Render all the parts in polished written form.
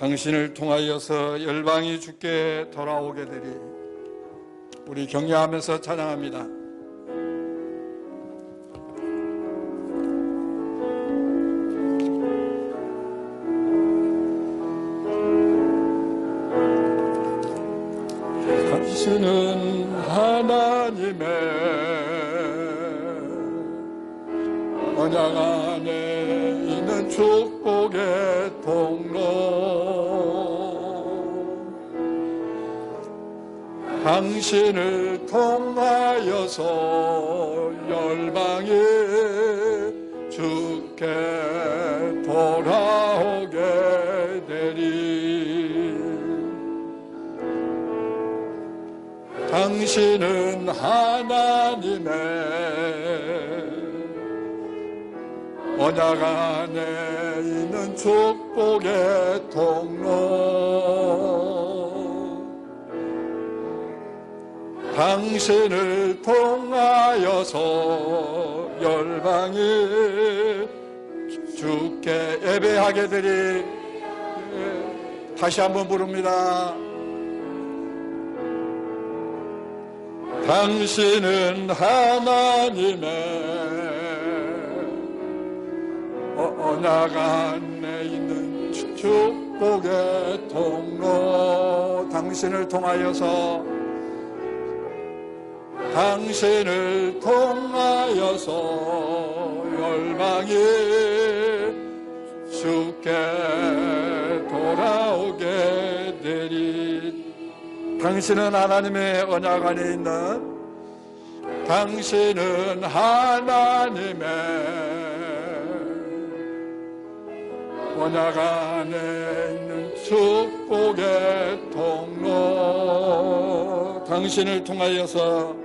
당신을 통하여서 열방이 주께 돌아오게 되리. 우리 격려하면서 찬양합니다. 당신은 하나님의 언약 안에 있는 축복의 통로, 당신을 통하여서 열방이 주께 돌아오게 되리. 당신은 하나님의 언약 안에 있는 축복의 통로, 당신을 통하여서 열방이 주께 예배하게 되리. 다시 한번 부릅니다. 당신은 하나님의 언약 안에 있는 축복의 통로, 당신을 통하여서 열방이 주께 돌아오게 되리. 당신은 하나님의 언약 안에 있는, 당신은 하나님의 언약 안에 있는 축복의 통로, 당신을 통하여서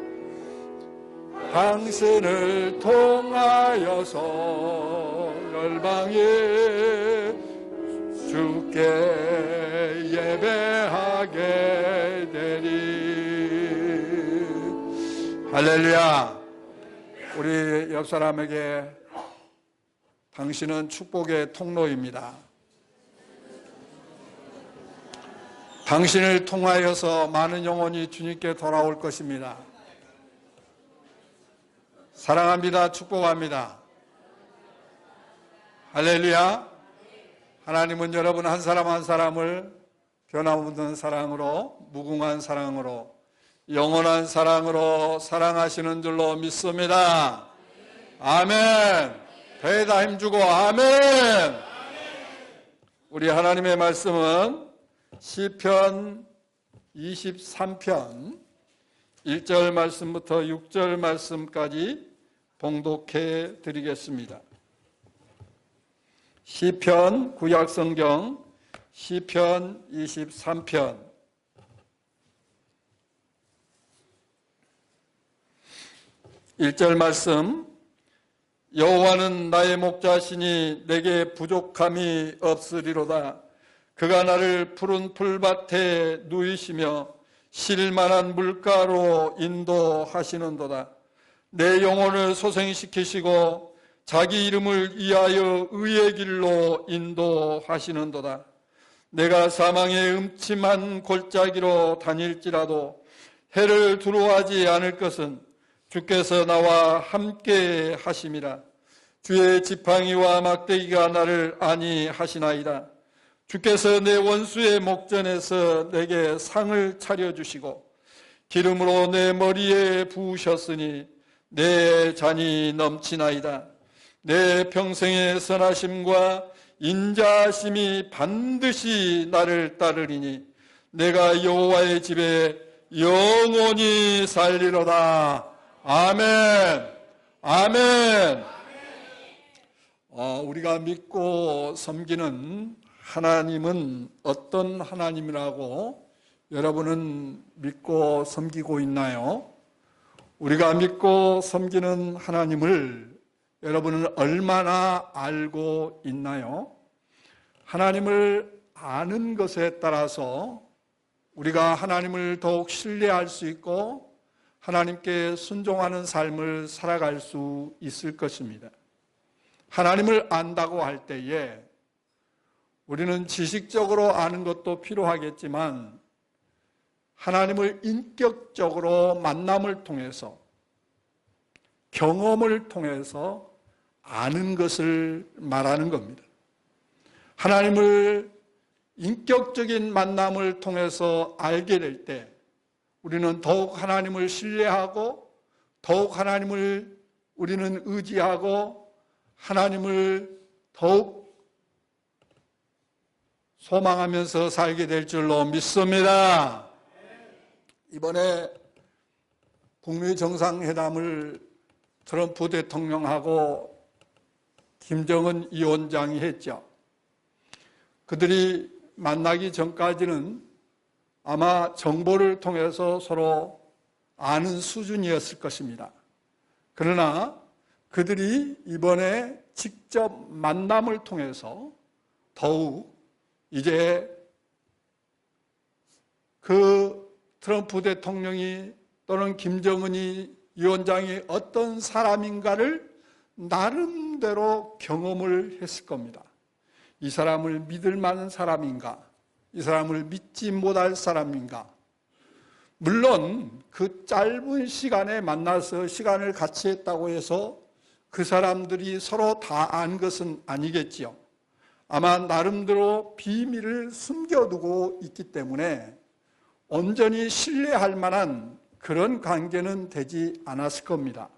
열방이 주께 예배하게 되리. 할렐루야. 우리 옆 사람에게 당신은 축복의 통로입니다. 당신을 통하여서 많은 영혼이 주님께 돌아올 것입니다. 사랑합니다. 축복합니다. 할렐루야. 하나님은 여러분 한 사람 한 사람을 변함없는 사랑으로, 무궁한 사랑으로, 영원한 사랑으로 사랑하시는 줄로 믿습니다. 아멘. 배에다 힘주고 아멘. 우리 하나님의 말씀은 시편 23편 1절 말씀부터 6절 말씀까지 봉독해 드리겠습니다. 시편 구약성경 시편 23편 1절 말씀. 여호와는 나의 목자시니 내게 부족함이 없으리로다. 그가 나를 푸른 풀밭에 누이시며 쉴만한 물가로 인도하시는도다. 내 영혼을 소생시키시고 자기 이름을 위하여 의의 길로 인도하시는도다. 내가 사망의 음침한 골짜기로 다닐지라도 해를 두려워하지 않을 것은 주께서 나와 함께 하심이라. 주의 지팡이와 막대기가 나를 안위하시나이다. 주께서 내 원수의 목전에서 내게 상을 차려주시고 기름으로 내 머리에 부으셨으니 내 잔이 넘치나이다. 내 평생의 선하심과 인자하심이 반드시 나를 따르리니 내가 여호와의 집에 영원히 살리로다. 아멘. 아멘. 우리가 믿고 섬기는 하나님은 어떤 하나님이라고 여러분은 믿고 섬기고 있나요? 우리가 믿고 섬기는 하나님을 여러분은 얼마나 알고 있나요? 하나님을 아는 것에 따라서 우리가 하나님을 더욱 신뢰할 수 있고 하나님께 순종하는 삶을 살아갈 수 있을 것입니다. 하나님을 안다고 할 때에 우리는 지식적으로 아는 것도 필요하겠지만 하나님을 인격적으로 만남을 통해서 경험을 통해서 아는 것을 말하는 겁니다. 하나님을 인격적인 만남을 통해서 알게 될 때 우리는 더욱 하나님을 신뢰하고 더욱 하나님을 우리는 의지하고 하나님을 더욱 소망하면서 살게 될 줄로 믿습니다. 이번에 북미 정상회담을 트럼프 대통령하고 김정은 위원장이 했죠. 그들이 만나기 전까지는 아마 정보를 통해서 서로 아는 수준이었을 것입니다. 그러나 그들이 이번에 직접 만남을 통해서 더욱 이제 그 트럼프 대통령이 또는 김정은이 위원장이 어떤 사람인가를 나름대로 경험을 했을 겁니다. 이 사람을 믿을 만한 사람인가? 이 사람을 믿지 못할 사람인가? 물론 그 짧은 시간에 만나서 시간을 같이 했다고 해서 그 사람들이 서로 다 안 것은 아니겠지요. 아마 나름대로 비밀을 숨겨두고 있기 때문에 온전히 신뢰할 만한 그런 관계는 되지 않았을 겁니다.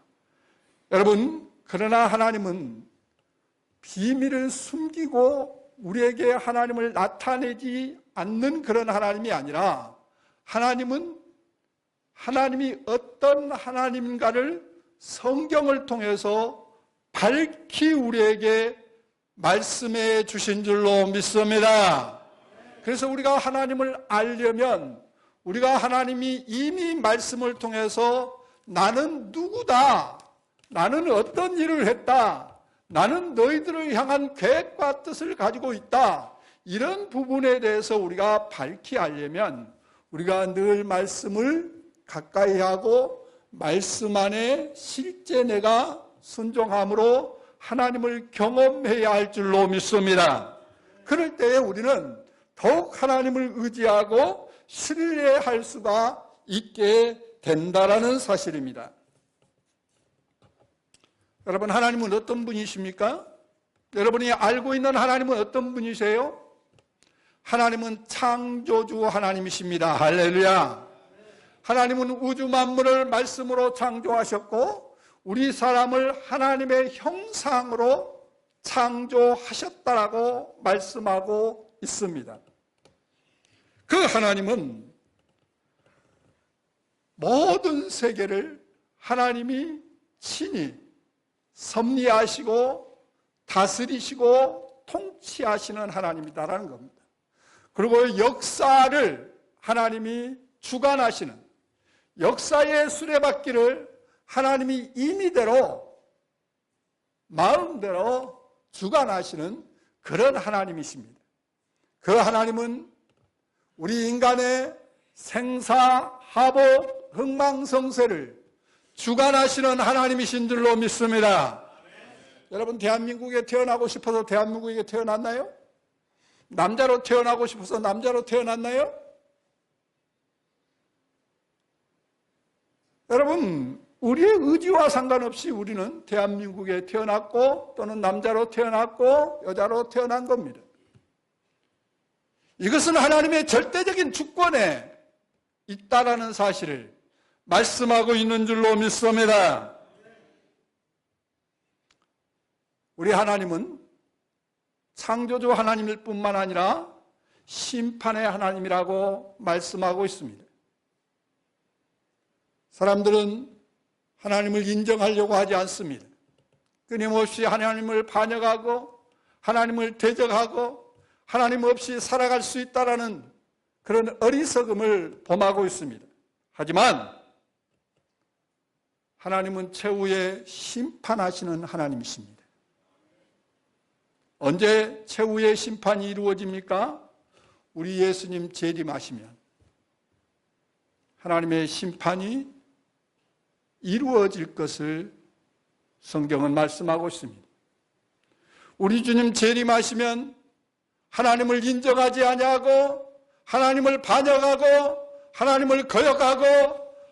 여러분, 그러나 하나님은 비밀을 숨기고 우리에게 하나님을 나타내지 않는 그런 하나님이 아니라 하나님은 하나님이 어떤 하나님인가를 성경을 통해서 밝히 우리에게 말씀해 주신 줄로 믿습니다. 그래서 우리가 하나님을 알려면 우리가 하나님이 이미 말씀을 통해서 나는 누구다, 나는 어떤 일을 했다, 나는 너희들을 향한 계획과 뜻을 가지고 있다, 이런 부분에 대해서 우리가 밝히 알려면 우리가 늘 말씀을 가까이 하고 말씀 안에 실제 내가 순종함으로 하나님을 경험해야 할 줄로 믿습니다. 그럴 때에 우리는 더욱 하나님을 의지하고 신뢰할 수가 있게 된다라는 사실입니다. 여러분, 하나님은 어떤 분이십니까? 여러분이 알고 있는 하나님은 어떤 분이세요? 하나님은 창조주 하나님이십니다. 할렐루야. 하나님은 우주 만물을 말씀으로 창조하셨고 우리 사람을 하나님의 형상으로 창조하셨다라고 말씀하고 있습니다. 그 하나님은 모든 세계를 하나님이 친히 섭리하시고 다스리시고 통치하시는 하나님이다라는 겁니다. 그리고 역사를 하나님이 주관하시는, 역사의 수레바퀴를 하나님이 임의대로 마음대로 주관하시는 그런 하나님이십니다. 그 하나님은 우리 인간의 생사하복 흥망성쇠를 주관하시는 하나님이신 줄로 믿습니다. 여러분, 대한민국에 태어나고 싶어서 대한민국에 태어났나요? 남자로 태어나고 싶어서 남자로 태어났나요? 여러분, 우리의 의지와 상관없이 우리는 대한민국에 태어났고 또는 남자로 태어났고 여자로 태어난 겁니다. 이것은 하나님의 절대적인 주권에 있다라는 사실을 말씀하고 있는 줄로 믿습니다. 우리 하나님은 창조주 하나님일 뿐만 아니라 심판의 하나님이라고 말씀하고 있습니다. 사람들은 하나님을 인정하려고 하지 않습니다. 끊임없이 하나님을 반역하고 하나님을 대적하고 하나님 없이 살아갈 수 있다라는 그런 어리석음을 범하고 있습니다. 하지만 하나님은 최후에 심판하시는 하나님이십니다. 언제 최후의 심판이 이루어집니까? 우리 예수님 재림하시면 하나님의 심판이 이루어질 것을 성경은 말씀하고 있습니다. 우리 주님 재림하시면 하나님을 인정하지 아니하고 하나님을 반역하고 하나님을 거역하고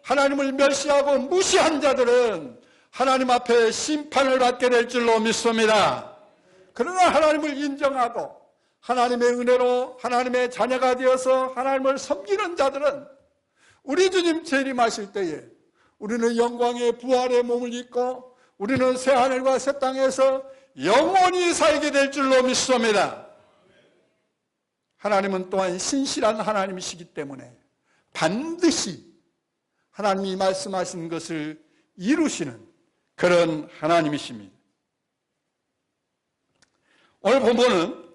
하나님을 멸시하고 무시한 자들은 하나님 앞에 심판을 받게 될 줄로 믿습니다. 그러나 하나님을 인정하고 하나님의 은혜로 하나님의 자녀가 되어서 하나님을 섬기는 자들은 우리 주님 재림하실 때에 우리는 영광의 부활의 몸을 입고 우리는 새하늘과 새 땅에서 영원히 살게 될 줄로 믿습니다. 하나님은 또한 신실한 하나님이시기 때문에 반드시 하나님이 말씀하신 것을 이루시는 그런 하나님이십니다. 오늘 본문은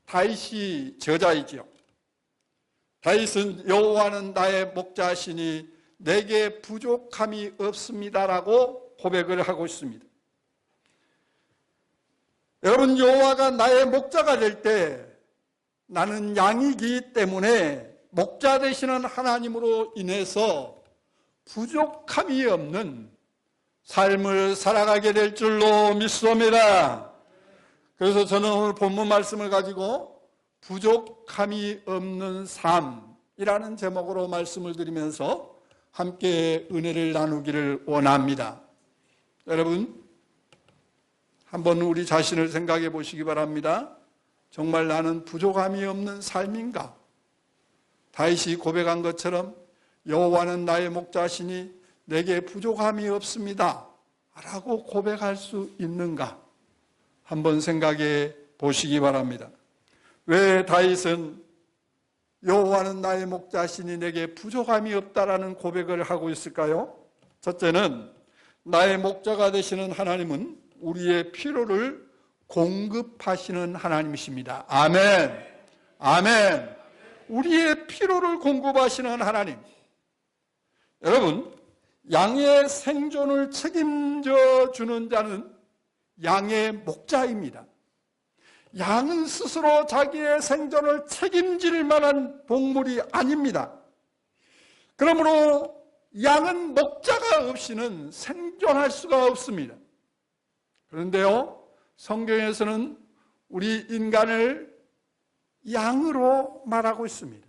다윗이 저자이지요. 다윗은 여호와는 나의 목자시니 내게 부족함이 없습니다라고 고백을 하고 있습니다. 여러분, 여호와가 나의 목자가 될 때 나는 양이기 때문에 목자 되시는 하나님으로 인해서 부족함이 없는 삶을 살아가게 될 줄로 믿습니다. 그래서 저는 오늘 본문 말씀을 가지고 부족함이 없는 삶이라는 제목으로 말씀을 드리면서 함께 은혜를 나누기를 원합니다. 여러분, 한번 우리 자신을 생각해 보시기 바랍니다. 정말 나는 부족함이 없는 삶인가? 다윗이 고백한 것처럼 여호와는 나의 목자시니 내게 부족함이 없습니다 라고 고백할 수 있는가? 한번 생각해 보시기 바랍니다. 왜 다윗은 여호와는 나의 목자시니 내게 부족함이 없다라는 고백을 하고 있을까요? 첫째는 나의 목자가 되시는 하나님은 우리의 필요를 공급하시는 하나님이십니다. 아멘. 아멘. 우리의 필요를 공급하시는 하나님. 여러분, 양의 생존을 책임져 주는 자는 양의 목자입니다. 양은 스스로 자기의 생존을 책임질 만한 동물이 아닙니다. 그러므로 양은 목자가 없이는 생존할 수가 없습니다. 그런데요, 성경에서는 우리 인간을 양으로 말하고 있습니다.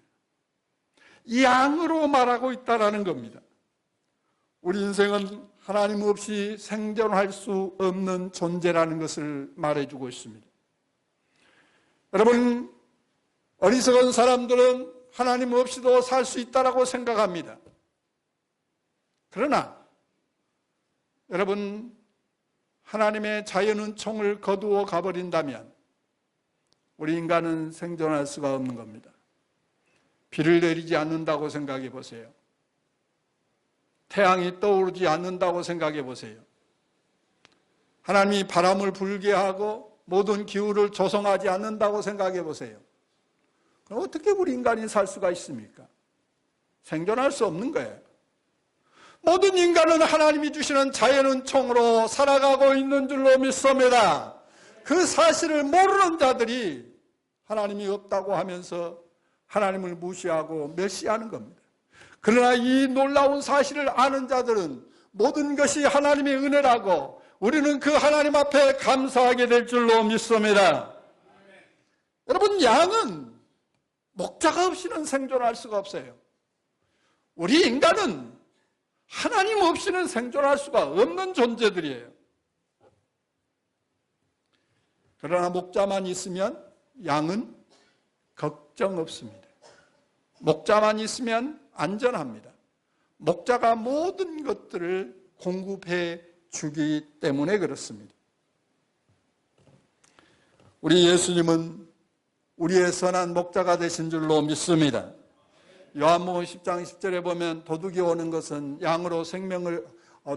양으로 말하고 있다라는 겁니다. 우리 인생은 하나님 없이 생존할 수 없는 존재라는 것을 말해주고 있습니다. 여러분, 어리석은 사람들은 하나님 없이도 살 수 있다라고 생각합니다. 그러나 여러분, 하나님의 자연은총을 거두어 가버린다면 우리 인간은 생존할 수가 없는 겁니다. 비를 내리지 않는다고 생각해 보세요. 태양이 떠오르지 않는다고 생각해 보세요. 하나님이 바람을 불게 하고 모든 기후를 조성하지 않는다고 생각해 보세요. 그럼 어떻게 우리 인간이 살 수가 있습니까? 생존할 수 없는 거예요. 모든 인간은 하나님이 주시는 자연은총으로 살아가고 있는 줄로 믿습니다. 그 사실을 모르는 자들이 하나님이 없다고 하면서 하나님을 무시하고 멸시하는 겁니다. 그러나 이 놀라운 사실을 아는 자들은 모든 것이 하나님의 은혜라고 우리는 그 하나님 앞에 감사하게 될 줄로 믿습니다. 여러분, 양은 목자가 없이는 생존할 수가 없어요. 우리 인간은 하나님 없이는 생존할 수가 없는 존재들이에요. 그러나 목자만 있으면 양은 걱정 없습니다. 목자만 있으면 안전합니다. 목자가 모든 것들을 공급해 주기 때문에 그렇습니다. 우리 예수님은 우리의 선한 목자가 되신 줄로 믿습니다. 요한복음 10장 10절에 보면 도둑이 오는 것은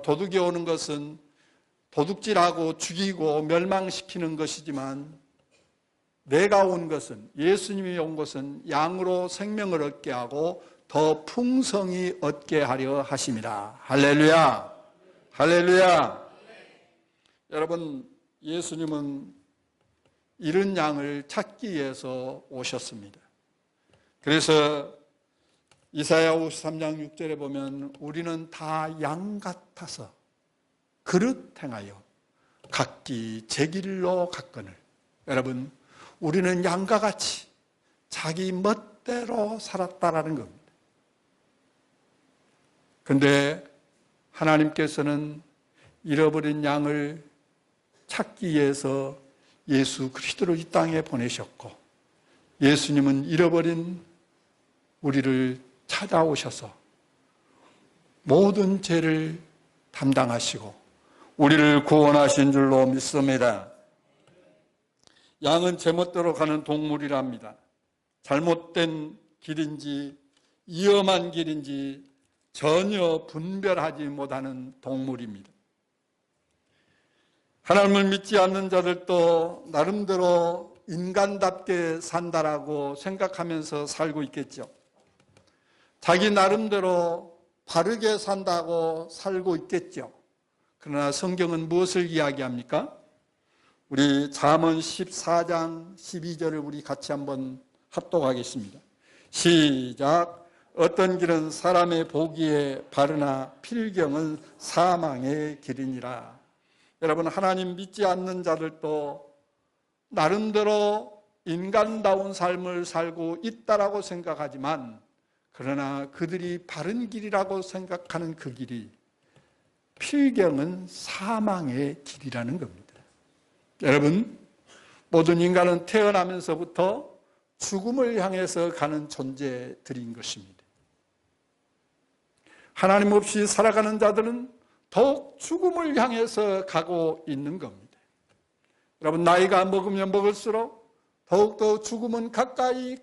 도둑이 오는 것은 도둑질하고 죽이고 멸망시키는 것이지만 내가 온 것은, 예수님이 온 것은 양으로 생명을 얻게 하고 더 풍성히 얻게 하려 하심이라. 할렐루야. 할렐루야. 여러분, 예수님은 잃은 양을 찾기 위해서 오셨습니다. 그래서 이사야 53장 6절에 보면 우리는 다 양 같아서 그릇 행하여 각기 제 길로 갔거늘. 여러분, 우리는 양과 같이 자기 멋대로 살았다라는 겁니다. 그런데 하나님께서는 잃어버린 양을 찾기 위해서 예수 그리스도를 이 땅에 보내셨고, 예수님은 잃어버린 우리를 찾아오셔서 모든 죄를 담당하시고 우리를 구원하신 줄로 믿습니다. 양은 제멋대로 가는 동물이랍니다. 잘못된 길인지 위험한 길인지 전혀 분별하지 못하는 동물입니다. 하나님을 믿지 않는 자들도 나름대로 인간답게 산다라고 생각하면서 살고 있겠죠. 자기 나름대로 바르게 산다고 살고 있겠죠. 그러나 성경은 무엇을 이야기합니까? 우리 잠언 14장 12절을 우리 같이 한번 합독하겠습니다. 시작. 어떤 길은 사람의 보기에 바르나 필경은 사망의 길이니라. 여러분, 하나님 믿지 않는 자들도 나름대로 인간다운 삶을 살고 있다라고 생각하지만, 그러나 그들이 바른 길이라고 생각하는 그 길이 필경은 사망의 길이라는 겁니다. 여러분, 모든 인간은 태어나면서부터 죽음을 향해서 가는 존재들인 것입니다. 하나님 없이 살아가는 자들은 더욱 죽음을 향해서 가고 있는 겁니다. 여러분, 나이가 먹으면 먹을수록 더욱더 죽음은 가까이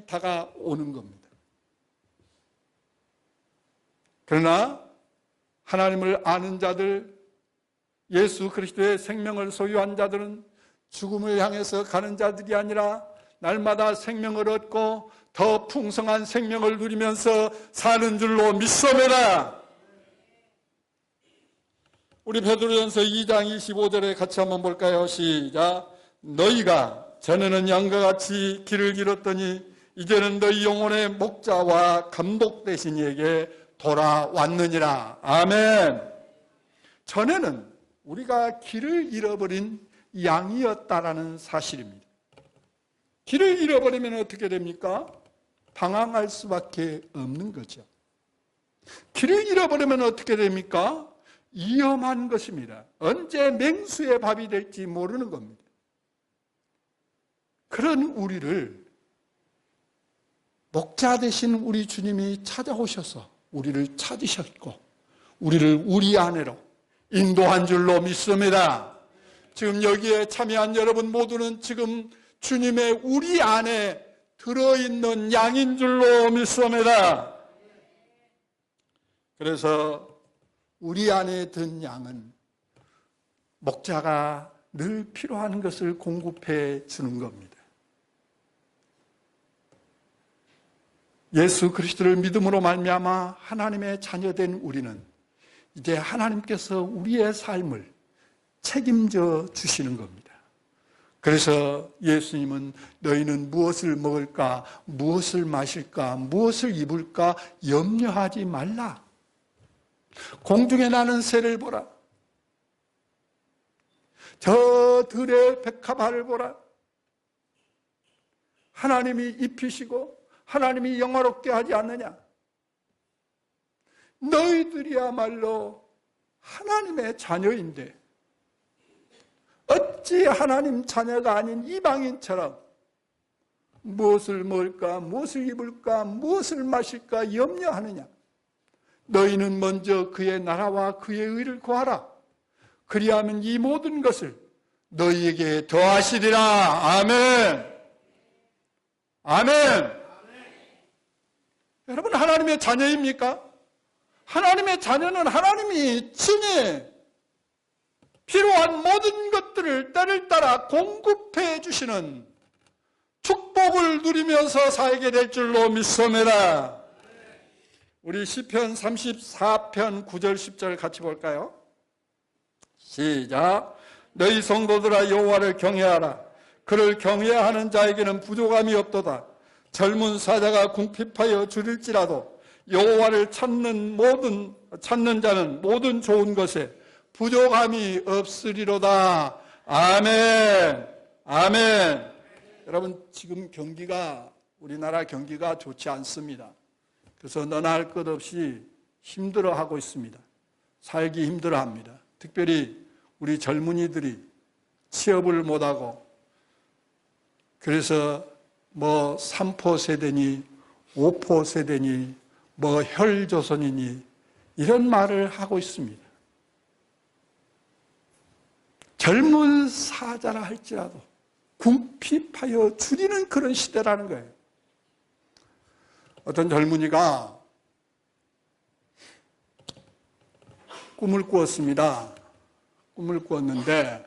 다가오는 겁니다. 그러나 하나님을 아는 자들, 예수 그리스도의 생명을 소유한 자들은 죽음을 향해서 가는 자들이 아니라 날마다 생명을 얻고 더 풍성한 생명을 누리면서 사는 줄로 믿습니다. 우리 베드로전서 2장 25절에 같이 한번 볼까요? 시작. 너희가 전에는 양과 같이 길을 잃었더니 이제는 너희 영혼의 목자와 감독 되신 이에게 돌아왔느니라. 아멘. 전에는 우리가 길을 잃어버린 양이었다라는 사실입니다. 길을 잃어버리면 어떻게 됩니까? 방황할 수밖에 없는 거죠. 길을 잃어버리면 어떻게 됩니까? 위험한 것입니다. 언제 맹수의 밥이 될지 모르는 겁니다. 그런 우리를 목자 되신 우리 주님이 찾아오셔서 우리를 찾으셨고 우리를 우리 안으로 인도한 줄로 믿습니다. 지금 여기에 참여한 여러분 모두는 지금 주님의 우리 안에 들어있는 양인 줄로 믿습니다. 그래서 우리 안에 든 양은 목자가 늘 필요한 것을 공급해 주는 겁니다. 예수 그리스도를 믿음으로 말미암아 하나님의 자녀된 우리는 이제 하나님께서 우리의 삶을 책임져 주시는 겁니다. 그래서 예수님은 너희는 무엇을 먹을까, 무엇을 마실까, 무엇을 입을까 염려하지 말라. 공중에 나는 새를 보라. 저 들의 백합화를 보라. 하나님이 입히시고 하나님이 영화롭게 하지 않느냐. 너희들이야말로 하나님의 자녀인데 어찌 하나님 자녀가 아닌 이방인처럼 무엇을 먹을까, 무엇을 입을까, 무엇을 마실까 염려하느냐. 너희는 먼저 그의 나라와 그의 의를 구하라. 그리하면 이 모든 것을 너희에게 더하시리라. 아멘. 아멘. 여러분, 하나님의 자녀입니까? 하나님의 자녀는 하나님이 친히 필요한 모든 것들을 때를 따라 공급해 주시는 축복을 누리면서 살게 될 줄로 믿습니다. 우리 시편 34편 9절 10절 같이 볼까요? 시작. 너희 성도들아 여호와를 경외하라. 그를 경외하는 자에게는 부족함이 없도다. 젊은 사자가 궁핍하여 줄일지라도 여호와를 찾는 자는 모든 좋은 것에 부족함이 없으리로다. 아멘. 아멘. 여러분 지금 우리나라 경기가 좋지 않습니다. 그래서 너나 할 것 없이 힘들어하고 있습니다. 살기 힘들어합니다. 특별히 우리 젊은이들이 취업을 못하고, 그래서 뭐 3포 세대니 5포 세대니 뭐 혈조선이니 이런 말을 하고 있습니다. 젊은 사자라 할지라도 궁핍하여 줄이는 그런 시대라는 거예요. 어떤 젊은이가 꿈을 꾸었습니다. 꿈을 꾸었는데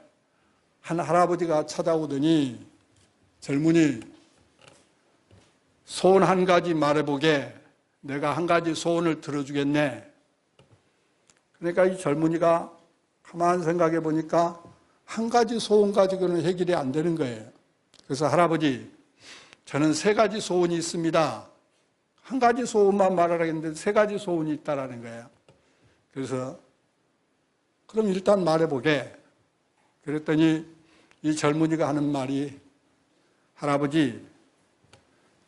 한 할아버지가 찾아오더니, 젊은이, 소원 한 가지 말해보게. 내가 한 가지 소원을 들어주겠네. 그러니까 이 젊은이가 가만 생각해 보니까 한 가지 소원 가지고는 해결이 안 되는 거예요. 그래서 할아버지, 저는 3가지 소원이 있습니다. 한 가지 소원만 말하라겠는데 3가지 소원이 있다라는 거예요. 그래서 그럼 일단 말해보게. 그랬더니 이 젊은이가 하는 말이, 할아버지,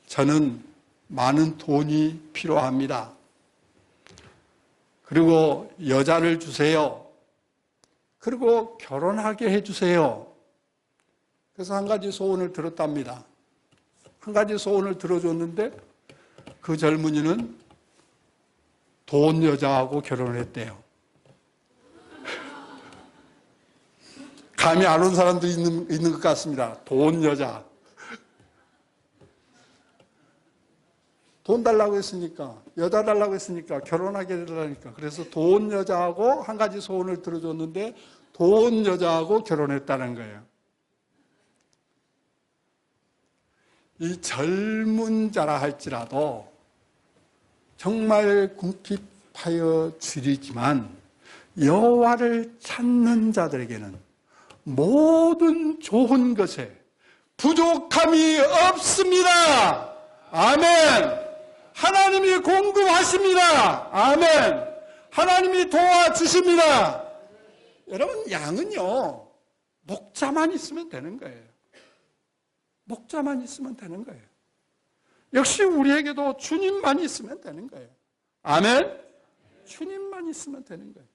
저는 많은 돈이 필요합니다. 그리고 여자를 주세요. 그리고 결혼하게 해주세요. 그래서 한 가지 소원을 들었답니다. 한 가지 소원을 들어줬는데 그 젊은이는 돈 여자하고 결혼을 했대요. 감이 안 온 사람들이 있는 것 같습니다. 돈 여자. 돈 달라고 했으니까, 여자 달라고 했으니까, 결혼하게 되라니까. 그래서 돈 여자하고 한 가지 소원을 들어줬는데 돈 여자하고 결혼했다는 거예요. 이 젊은 자라 할지라도 정말 궁핍하여 줄이지만 여호와를 찾는 자들에게는 모든 좋은 것에 부족함이 없습니다. 아멘. 하나님이 공급하십니다. 아멘. 하나님이 도와주십니다. 여러분, 양은요, 목자만 있으면 되는 거예요. 목자만 있으면 되는 거예요. 역시 우리에게도 주님만 있으면 되는 거예요. 아멘. 주님만 있으면 되는 거예요.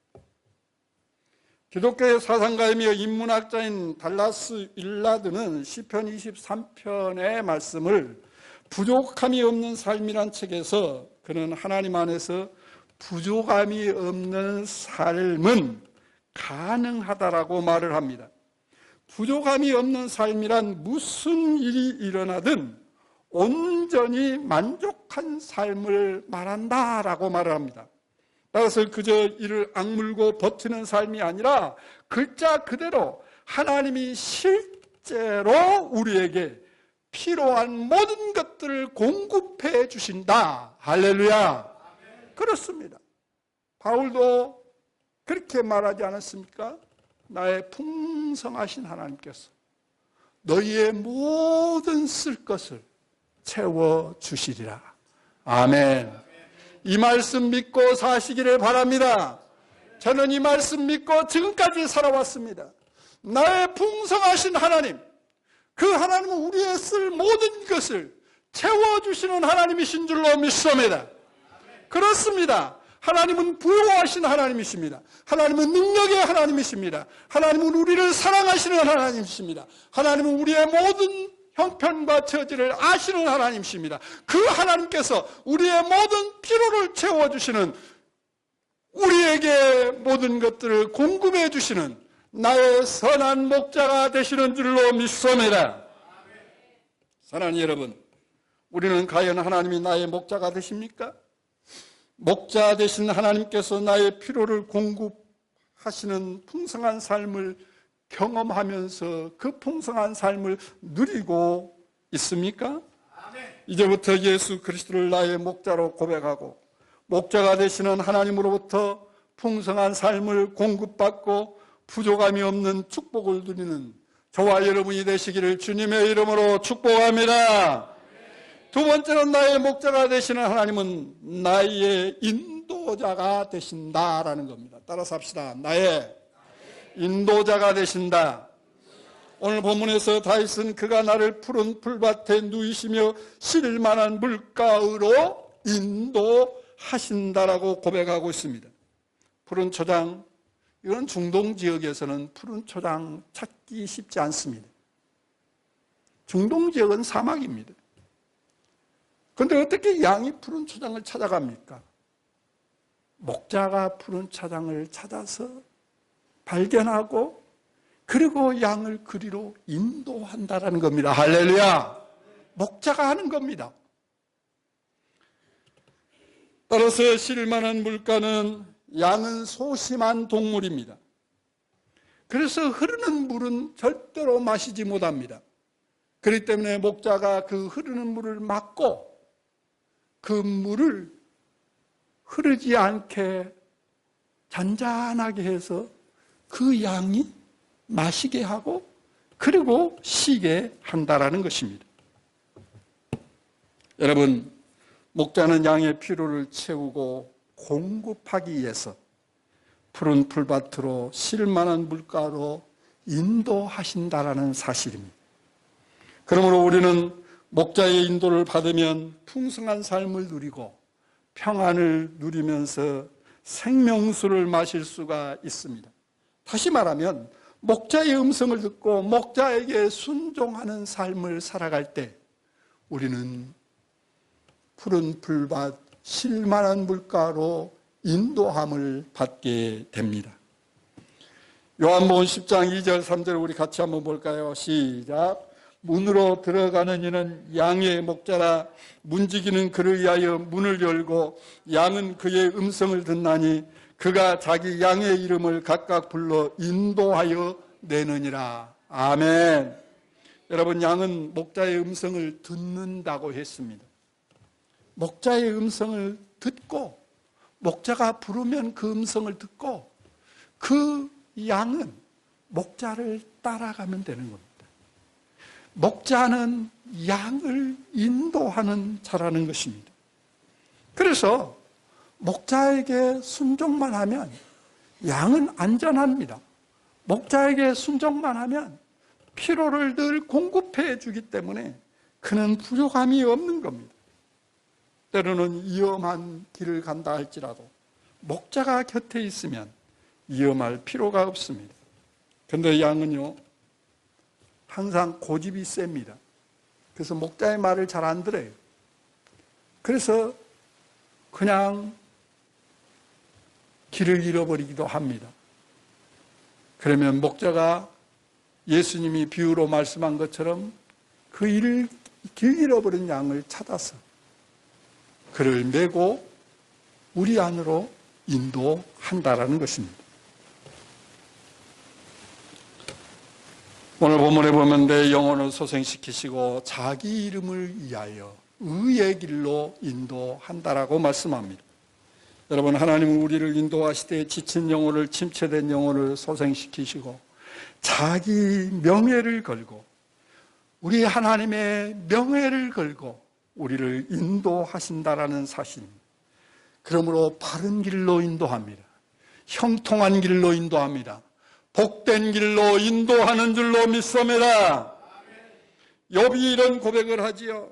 기독교의 사상가이며 인문학자인 달라스 일라드는 시편 23편의 말씀을 부족함이 없는 삶이란 책에서, 그는 하나님 안에서 부족함이 없는 삶은 가능하다라고 말을 합니다. 부족함이 없는 삶이란 무슨 일이 일어나든 온전히 만족한 삶을 말한다라고 말을 합니다. 따라서 그저 이를 악물고 버티는 삶이 아니라 글자 그대로 하나님이 실제로 우리에게 필요한 모든 것들을 공급해 주신다. 할렐루야. 그렇습니다. 바울도 그렇게 말하지 않았습니까? 나의 풍성하신 하나님께서 너희의 모든 쓸 것을 채워주시리라. 아멘. 이 말씀 믿고 사시기를 바랍니다. 저는 이 말씀 믿고 지금까지 살아왔습니다. 나의 풍성하신 하나님, 그 하나님은 우리의 쓸 모든 것을 채워주시는 하나님이신 줄로 믿습니다. 그렇습니다. 하나님은 부요하신 하나님이십니다. 하나님은 능력의 하나님이십니다. 하나님은 우리를 사랑하시는 하나님이십니다. 하나님은 우리의 모든 형편과 처지를 아시는 하나님이십니다. 그 하나님께서 우리의 모든 필요를 채워주시는, 우리에게 모든 것들을 공급해 주시는 나의 선한 목자가 되시는 줄로 믿습니다. 사랑하는 여러분, 우리는 과연 하나님이 나의 목자가 되십니까? 목자 되신 하나님께서 나의 필요를 공급하시는 풍성한 삶을 경험하면서 그 풍성한 삶을 누리고 있습니까? 이제부터 예수 그리스도를 나의 목자로 고백하고 목자가 되시는 하나님으로부터 풍성한 삶을 공급받고 부족함이 없는 축복을 누리는 저와 여러분이 되시기를 주님의 이름으로 축복합니다. 두 번째는 나의 목자가 되시는 하나님은 나의 인도자가 되신다라는 겁니다. 따라서 합시다. 나의 인도자가 되신다. 오늘 본문에서 다윗은 그가 나를 푸른 풀밭에 누이시며 쉴 만한 물가로 인도하신다라고 고백하고 있습니다. 푸른 초장, 이건 중동 지역에서는 푸른 초장 찾기 쉽지 않습니다. 중동 지역은 사막입니다. 그런데 어떻게 양이 푸른 초장을 찾아갑니까? 목자가 푸른 초장을 찾아서 발견하고 그리고 양을 그리로 인도한다라는 겁니다. 할렐루야! 목자가 하는 겁니다. 따라서 쉴만한 물가는 양은 소심한 동물입니다. 그래서 흐르는 물은 절대로 마시지 못합니다. 그렇기 때문에 목자가 그 흐르는 물을 막고 그 물을 흐르지 않게 잔잔하게 해서 그 양이 마시게 하고 그리고 쉬게 한다라는 것입니다. 여러분, 목자는 양의 피로를 채우고 공급하기 위해서 푸른 풀밭으로 쉴 만한 물가로 인도하신다라는 사실입니다. 그러므로 우리는 목자의 인도를 받으면 풍성한 삶을 누리고 평안을 누리면서 생명수를 마실 수가 있습니다. 다시 말하면 목자의 음성을 듣고 목자에게 순종하는 삶을 살아갈 때 우리는 푸른 풀밭, 쉴 만한 물가로 인도함을 받게 됩니다. 요한복음 10장 2절 3절 우리 같이 한번 볼까요? 시작. 문으로 들어가는 이는 양의 목자라. 문지기는 그를 위하여 문을 열고 양은 그의 음성을 듣나니 그가 자기 양의 이름을 각각 불러 인도하여 내느니라. 아멘. 여러분, 양은 목자의 음성을 듣는다고 했습니다. 목자의 음성을 듣고 목자가 부르면 그 음성을 듣고 그 양은 목자를 따라가면 되는 겁니다. 목자는 양을 인도하는 자라는 것입니다. 그래서 목자에게 순종만 하면 양은 안전합니다. 목자에게 순종만 하면 피로를 늘 공급해 주기 때문에 그는 부족함이 없는 겁니다. 때로는 위험한 길을 간다 할지라도 목자가 곁에 있으면 위험할 필요가 없습니다. 그런데 양은요, 항상 고집이 셉니다. 그래서 목자의 말을 잘 안 들어요. 그래서 그냥 길을 잃어버리기도 합니다. 그러면 목자가 예수님이 비유로 말씀한 것처럼 그 길 잃어버린 양을 찾아서 그를 메고 우리 안으로 인도한다라는 것입니다. 오늘 본문에 보면 내 영혼을 소생시키시고 자기 이름을 위하여 의의 길로 인도한다라고 말씀합니다. 여러분, 하나님은 우리를 인도하시되 지친 영혼을, 침체된 영혼을 소생시키시고 자기 명예를 걸고 우리 하나님의 명예를 걸고 우리를 인도하신다라는 사실입니다. 그러므로 바른 길로 인도합니다. 형통한 길로 인도합니다. 복된 길로 인도하는 줄로 믿습니다. 욥이 이런 고백을 하지요.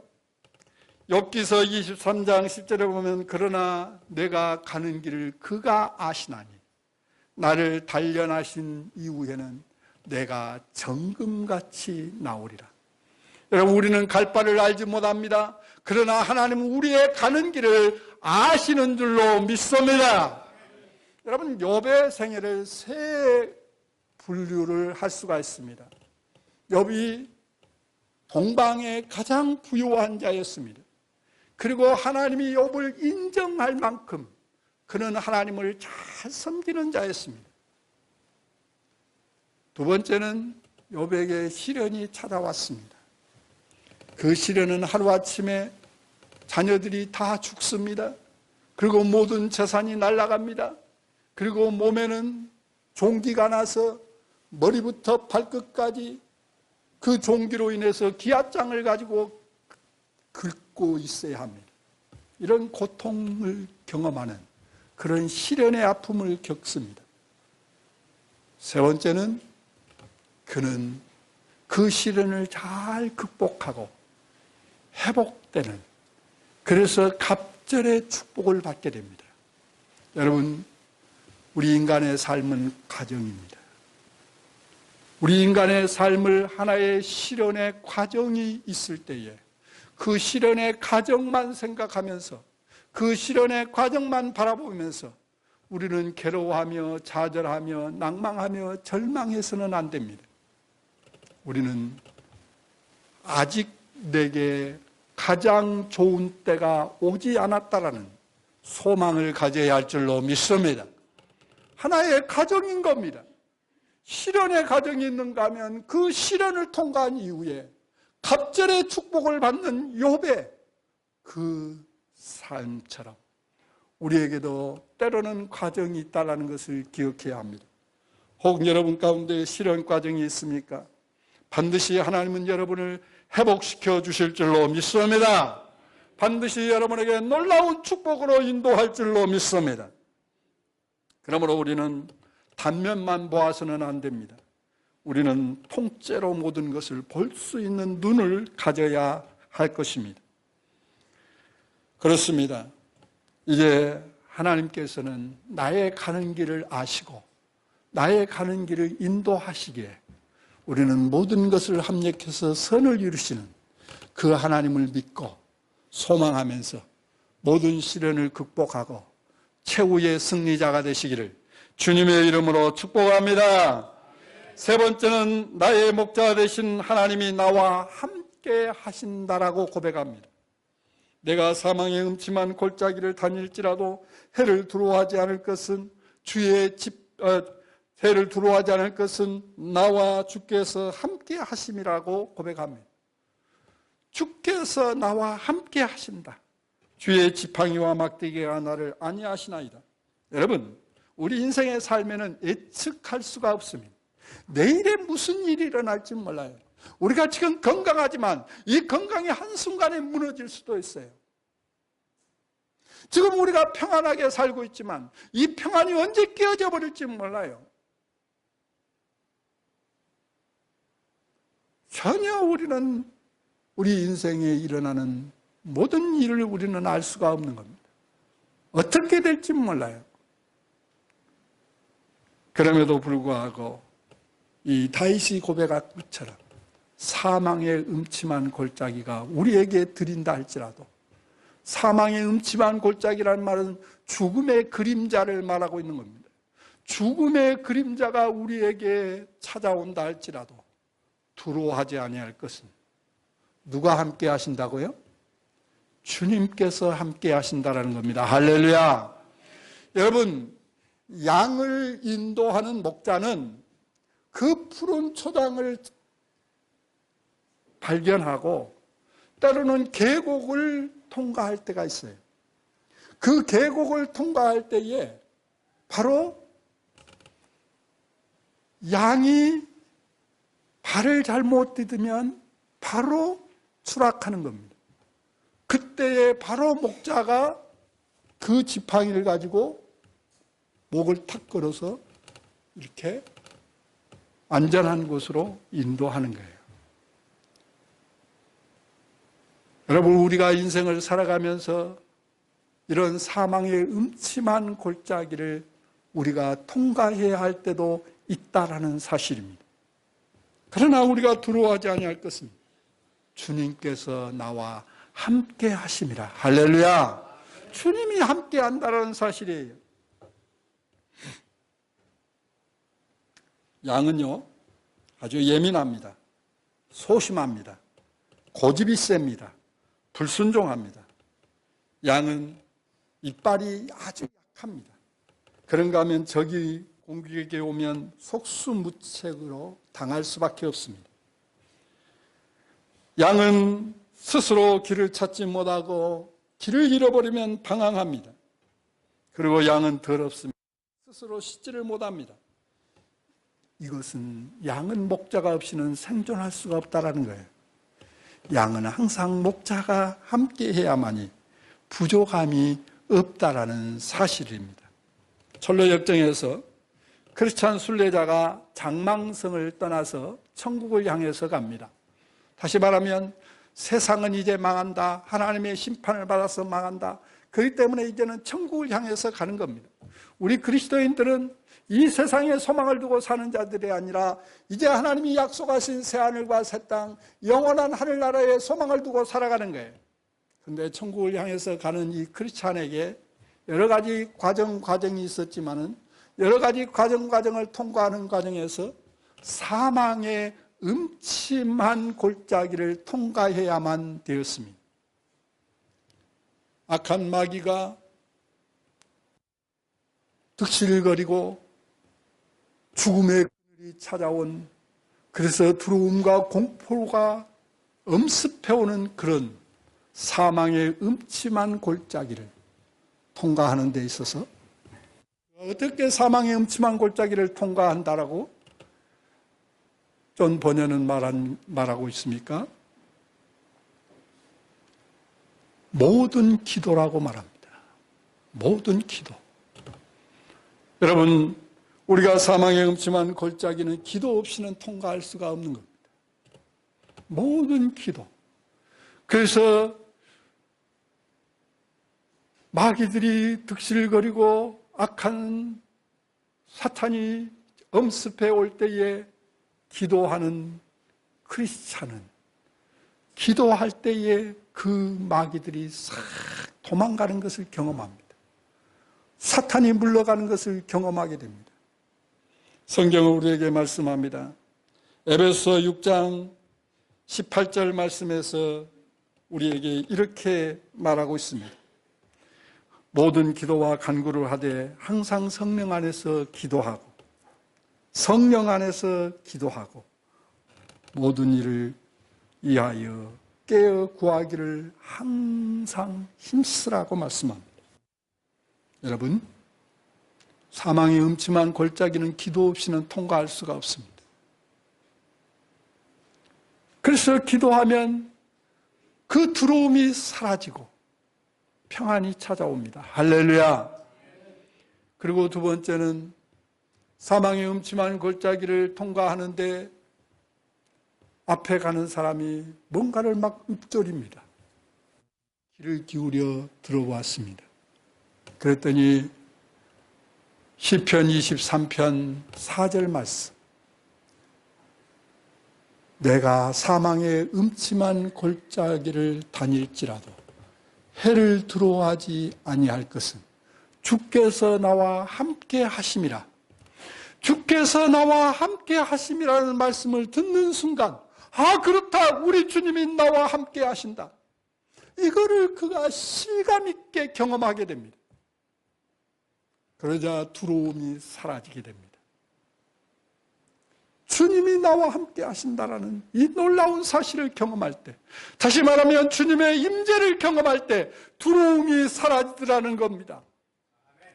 욥기서 23장 10절에 보면 그러나 내가 가는 길을 그가 아시나니 나를 단련하신 이후에는 내가 정금같이 나오리라. 여러분, 우리는 갈 바를 알지 못합니다. 그러나 하나님은 우리의 가는 길을 아시는 줄로 믿습니다. 여러분, 욥의 생애를 세 분류를 할 수가 있습니다. 욥이 동방의 가장 부유한 자였습니다. 그리고 하나님이 욥을 인정할 만큼 그는 하나님을 잘 섬기는 자였습니다. 두 번째는 욥에게 시련이 찾아왔습니다. 그 시련은 하루아침에 자녀들이 다 죽습니다. 그리고 모든 재산이 날아갑니다. 그리고 몸에는 종기가 나서 머리부터 발끝까지 그 종기로 인해서 기압장을 가지고 긁고 있어야 합니다. 이런 고통을 경험하는 그런 시련의 아픔을 겪습니다. 세 번째는 그는 그 시련을 잘 극복하고 회복되는, 그래서 갑절의 축복을 받게 됩니다. 여러분, 우리 인간의 삶은 과정입니다. 우리 인간의 삶을 하나의 시련의 과정이 있을 때에 그 시련의 과정만 생각하면서, 그 시련의 과정만 바라보면서 우리는 괴로워하며 좌절하며 낭망하며 절망해서는 안 됩니다. 우리는 아직 내게 가장 좋은 때가 오지 않았다라는 소망을 가져야 할 줄로 믿습니다. 하나의 과정인 겁니다. 시련의 과정이 있는가 하면 그 시련을 통과한 이후에 갑절의 축복을 받는 욥의 그 삶처럼 우리에게도 때로는 과정이 있다는 것을 기억해야 합니다. 혹 여러분 가운데 시련 과정이 있습니까? 반드시 하나님은 여러분을 회복시켜 주실 줄로 믿습니다. 반드시 여러분에게 놀라운 축복으로 인도할 줄로 믿습니다. 그러므로 우리는 단면만 보아서는 안 됩니다. 우리는 통째로 모든 것을 볼 수 있는 눈을 가져야 할 것입니다. 그렇습니다. 이제 하나님께서는 나의 가는 길을 아시고 나의 가는 길을 인도하시기에 우리는 모든 것을 합력해서 선을 이루시는 그 하나님을 믿고 소망하면서 모든 시련을 극복하고 최후의 승리자가 되시기를 주님의 이름으로 축복합니다. 세 번째는 나의 목자 되신 하나님이 나와 함께 하신다라고 고백합니다. 내가 사망의 음침한 골짜기를 다닐지라도 해를 두려워하지 않을 것은 해를 두려워하지 않을 것은 나와 주께서 함께 하심이라고 고백합니다. 주께서 나와 함께 하신다. 주의 지팡이와 막대기가 나를 안위하시나이다. 여러분, 우리 인생의 삶에는 예측할 수가 없습니다. 내일에 무슨 일이 일어날지 몰라요. 우리가 지금 건강하지만 이 건강이 한순간에 무너질 수도 있어요. 지금 우리가 평안하게 살고 있지만 이 평안이 언제 깨어져 버릴지 몰라요. 전혀 우리는 우리 인생에 일어나는 모든 일을 우리는 알 수가 없는 겁니다. 어떻게 될지 몰라요. 그럼에도 불구하고 이 다윗이 고백한 것처럼 사망의 음침한 골짜기가 우리에게 들인다 할지라도, 사망의 음침한 골짜기라는 말은 죽음의 그림자를 말하고 있는 겁니다. 죽음의 그림자가 우리에게 찾아온다 할지라도 두려워하지 아니할 것은 누가 함께 하신다고요? 주님께서 함께 하신다라는 겁니다. 할렐루야. 여러분, 양을 인도하는 목자는 그 푸른 초장을 발견하고 때로는 계곡을 통과할 때가 있어요. 그 계곡을 통과할 때에 바로 양이 발을 잘못 디디면 바로 추락하는 겁니다. 그때에 바로 목자가 그 지팡이를 가지고 목을 탁 걸어서 이렇게 안전한 곳으로 인도하는 거예요. 여러분, 우리가 인생을 살아가면서 이런 사망의 음침한 골짜기를 우리가 통과해야 할 때도 있다라는 사실입니다. 그러나 우리가 두려워하지 아니할 것은 주님께서 나와 함께 하심이라. 할렐루야. 주님이 함께 한다는 사실이에요. 양은요, 아주 예민합니다. 소심합니다. 고집이 셉니다. 불순종합니다. 양은 이빨이 아주 약합니다. 그런가 하면 적이 공격에게 오면 속수무책으로 당할 수밖에 없습니다. 양은 스스로 길을 찾지 못하고 길을 잃어버리면 방황합니다. 그리고 양은 더럽습니다. 스스로 씻지를 못합니다. 이것은 양은 목자가 없이는 생존할 수가 없다는 거예요. 양은 항상 목자가 함께 해야만이 부족함이 없다라는 사실입니다. 철로 역정에서 크리스찬 순례자가 장망성을 떠나서 천국을 향해서 갑니다. 다시 말하면 세상은 이제 망한다. 하나님의 심판을 받아서 망한다. 그렇기 때문에 이제는 천국을 향해서 가는 겁니다. 우리 그리스도인들은 이 세상에 소망을 두고 사는 자들이 아니라 이제 하나님이 약속하신 새하늘과 새 땅, 영원한 하늘나라에 소망을 두고 살아가는 거예요. 그런데 천국을 향해서 가는 이 크리스찬에게 여러 가지 과정이 있었지만은 여러 가지 과정을 통과하는 과정에서 사망의 음침한 골짜기를 통과해야만 되었습니다. 악한 마귀가 득실거리고 죽음의 그늘이 찾아온, 그래서 두려움과 공포가 엄습해오는 그런 사망의 음침한 골짜기를 통과하는 데 있어서 어떻게 사망의 음침한 골짜기를 통과한다라고 존 번연은 말하고 있습니까? 모든 기도라고 말합니다. 모든 기도. 여러분, 우리가 사망의 음침한 골짜기는 기도 없이는 통과할 수가 없는 겁니다. 모든 기도. 그래서 마귀들이 득실거리고 악한 사탄이 엄습해 올 때에 기도하는 크리스찬은 기도할 때에 그 마귀들이 싹 도망가는 것을 경험합니다. 사탄이 물러가는 것을 경험하게 됩니다. 성경은 우리에게 말씀합니다. 에베소 6장 18절 말씀에서 우리에게 이렇게 말하고 있습니다. 모든 기도와 간구를 하되 항상 성령 안에서 기도하고 성령 안에서 기도하고 모든 일을 위하여 깨어 구하기를 항상 힘쓰라고 말씀합니다. 여러분, 사망의 음침한 골짜기는 기도 없이는 통과할 수가 없습니다. 그래서 기도하면 그 두려움이 사라지고 평안이 찾아옵니다. 할렐루야. 그리고 두 번째는 사망의 음침한 골짜기를 통과하는데 앞에 가는 사람이 뭔가를 막 읊조립니다. 귀를 기울여 들어보았습니다. 그랬더니 시편 23편 4절 말씀. 내가 사망의 음침한 골짜기를 다닐지라도 해를 두려워하지 아니할 것은 주께서 나와 함께 하심이라. 주께서 나와 함께 하심이라는 말씀을 듣는 순간, 아, 그렇다. 우리 주님이 나와 함께 하신다. 이거를 그가 실감 있게 경험하게 됩니다. 그러자 두려움이 사라지게 됩니다. 주님이 나와 함께 하신다라는 이 놀라운 사실을 경험할 때, 다시 말하면 주님의 임재를 경험할 때 두려움이 사라지더라는 겁니다.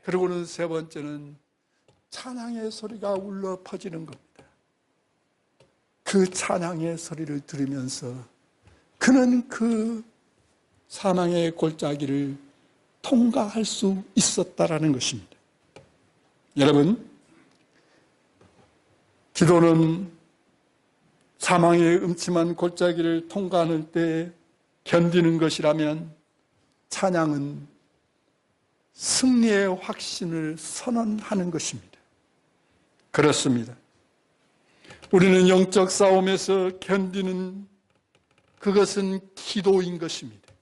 그리고는 세 번째는 찬양의 소리가 울려 퍼지는 겁니다. 그 찬양의 소리를 들으면서 그는 그 사망의 골짜기를 통과할 수 있었다라는 것입니다. 여러분, 기도는 사망의 음침한 골짜기를 통과하는 때 견디는 것이라면 찬양은 승리의 확신을 선언하는 것입니다. 그렇습니다. 우리는 영적 싸움에서 견디는 그것은 기도인 것입니다.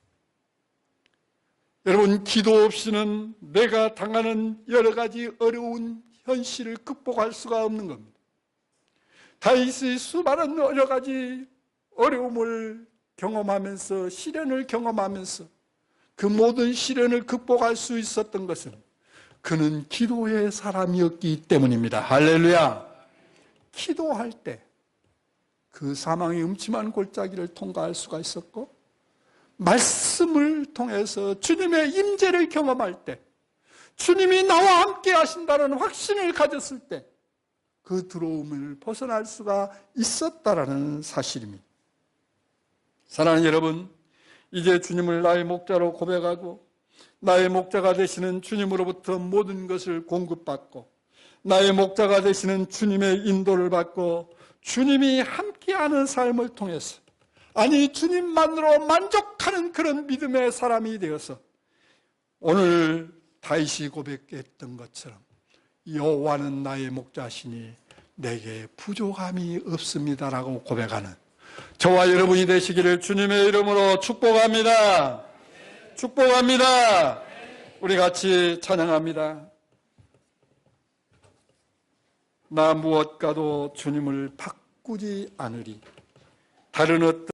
여러분, 기도 없이는 내가 당하는 여러 가지 어려운 현실을 극복할 수가 없는 겁니다. 다윗이 수많은 여러 가지 어려움을 경험하면서 시련을 경험하면서 그 모든 시련을 극복할 수 있었던 것은 그는 기도의 사람이었기 때문입니다. 할렐루야. 기도할 때 그 사망의 음침한 골짜기를 통과할 수가 있었고, 말씀을 통해서 주님의 임재를 경험할 때, 주님이 나와 함께 하신다는 확신을 가졌을 때 그 두려움을 벗어날 수가 있었다라는 사실입니다. 사랑하는 여러분, 이제 주님을 나의 목자로 고백하고 나의 목자가 되시는 주님으로부터 모든 것을 공급받고 나의 목자가 되시는 주님의 인도를 받고 주님이 함께하는 삶을 통해서, 아니 주님만으로 만족하는 그런 믿음의 사람이 되어서 오늘 다윗이 고백했던 것처럼 여호와는 나의 목자시니 내게 부족함이 없습니다라고 고백하는 저와 여러분이 되시기를 주님의 이름으로 축복합니다. 축복합니다. 우리 같이 찬양합니다. 나 무엇과도 주님을 바꾸지 않으리. 다른 어떤